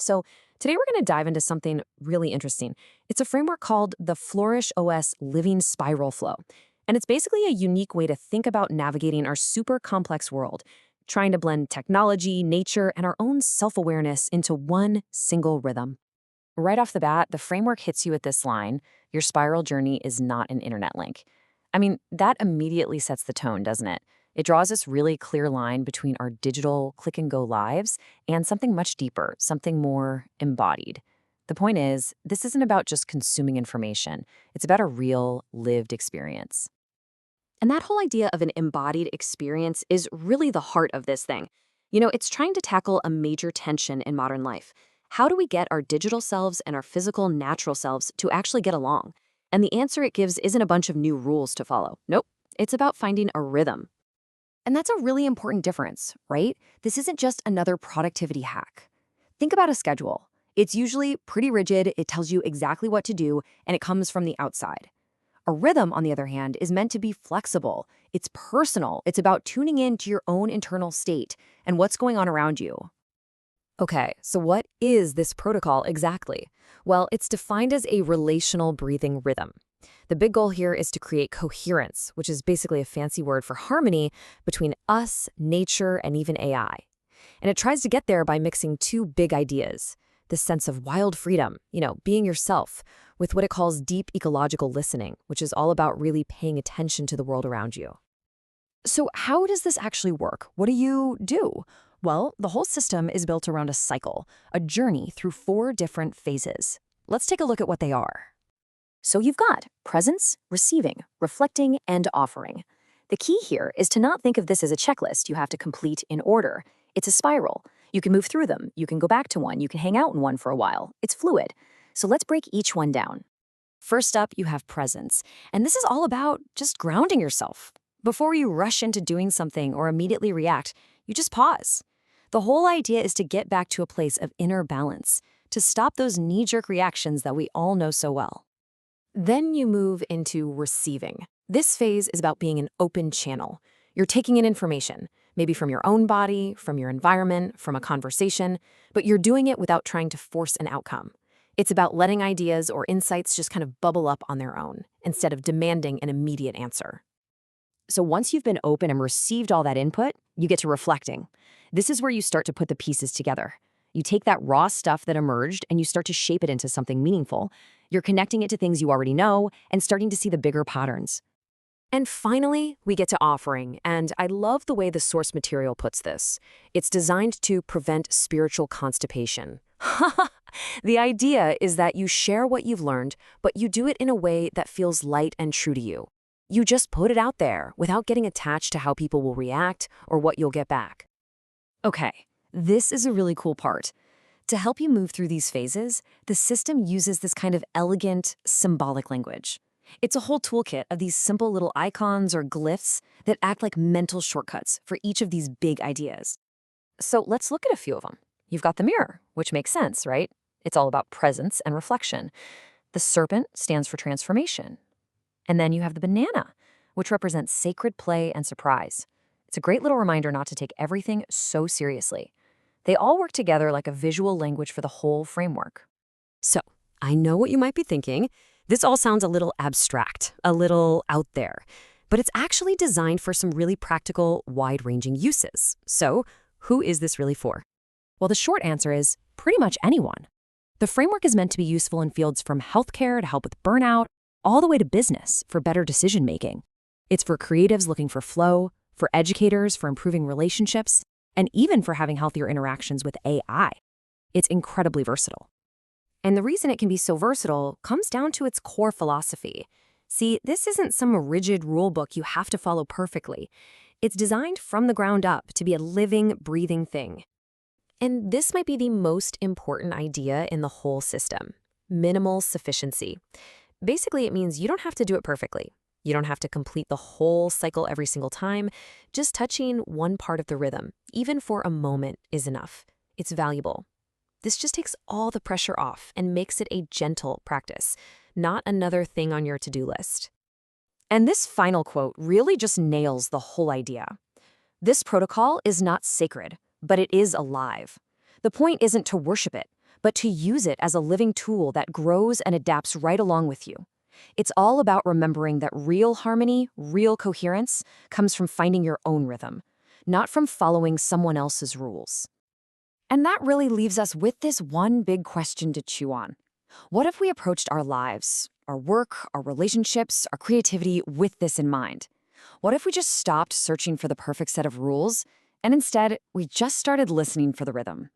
So today we're going to dive into something really interesting. It's a framework called the Flourish OS Living Spiral Flow. And it's basically a unique way to think about navigating our super complex world, trying to blend technology, nature, and our own self-awareness into one single rhythm. Right off the bat, the framework hits you with this line: your spiral journey is not an internet link. I mean, that immediately sets the tone, doesn't it? It draws this really clear line between our digital click-and-go lives and something much deeper, something more embodied. The point is, this isn't about just consuming information. It's about a real, lived experience. And that whole idea of an embodied experience is really the heart of this thing. It's trying to tackle a major tension in modern life. How do we get our digital selves and our physical, natural selves to actually get along? And the answer it gives isn't a bunch of new rules to follow. Nope, it's about finding a rhythm. And that's a really important difference, right? This isn't just another productivity hack. Think about a schedule. It's usually pretty rigid, it tells you exactly what to do, and it comes from the outside. A rhythm, on the other hand, is meant to be flexible. It's personal. It's about tuning in to your own internal state and what's going on around you. Okay, so what is this protocol exactly? Well, it's defined as a relational breathing rhythm. The big goal here is to create coherence, which is basically a fancy word for harmony between us, nature, and even AI. And it tries to get there by mixing two big ideas: the sense of wild freedom, being yourself, with what it calls deep ecological listening, which is all about really paying attention to the world around you. So how does this actually work? What do you do? Well, the whole system is built around a cycle, a journey through 4 different phases. Let's take a look at what they are. So you've got presence, receiving, reflecting, and offering. The key here is to not think of this as a checklist you have to complete in order. It's a spiral. You can move through them. You can go back to one. You can hang out in one for a while. It's fluid. So let's break each one down. First up, you have presence. And this is all about just grounding yourself. Before you rush into doing something or immediately react, you just pause. The whole idea is to get back to a place of inner balance, to stop those knee-jerk reactions that we all know so well. Then you move into receiving. This phase is about being an open channel. You're taking in information, maybe from your own body, from your environment, from a conversation, but you're doing it without trying to force an outcome. It's about letting ideas or insights just kind of bubble up on their own, instead of demanding an immediate answer. So once you've been open and received all that input, you get to reflecting. This is where you start to put the pieces together. You take that raw stuff that emerged and you start to shape it into something meaningful. You're connecting it to things you already know and starting to see the bigger patterns. And finally, we get to offering, and I love the way the source material puts this. It's designed to prevent spiritual constipation. The idea is that you share what you've learned, but you do it in a way that feels light and true to you. You just put it out there without getting attached to how people will react or what you'll get back. Okay, this is a really cool part. To help you move through these phases, the system uses this kind of elegant, symbolic language. It's a whole toolkit of these simple little icons or glyphs that act like mental shortcuts for each of these big ideas. So let's look at a few of them. You've got the mirror, which makes sense, right? It's all about presence and reflection. The serpent stands for transformation. And then you have the banana, which represents sacred play and surprise. It's a great little reminder not to take everything so seriously. They all work together like a visual language for the whole framework. So, I know what you might be thinking. This all sounds a little abstract, a little out there, but it's actually designed for some really practical, wide-ranging uses. So, who is this really for? Well, the short answer is pretty much anyone. The framework is meant to be useful in fields from healthcare to help with burnout, all the way to business for better decision-making. It's for creatives looking for flow, for educators for improving relationships, and even for having healthier interactions with AI. It's incredibly versatile. And the reason it can be so versatile comes down to its core philosophy. See, this isn't some rigid rule book you have to follow perfectly. It's designed from the ground up to be a living, breathing thing. And this might be the most important idea in the whole system: minimal sufficiency. Basically, it means you don't have to do it perfectly. You don't have to complete the whole cycle every single time. Just touching one part of the rhythm, even for a moment, is enough. It's valuable. This just takes all the pressure off and makes it a gentle practice, not another thing on your to-do list. And this final quote really just nails the whole idea. This protocol is not sacred, but it is alive. The point isn't to worship it, but to use it as a living tool that grows and adapts right along with you. It's all about remembering that real harmony, real coherence, comes from finding your own rhythm, not from following someone else's rules. And that really leaves us with this one big question to chew on. What if we approached our lives, our work, our relationships, our creativity with this in mind? What if we just stopped searching for the perfect set of rules and instead we just started listening for the rhythm?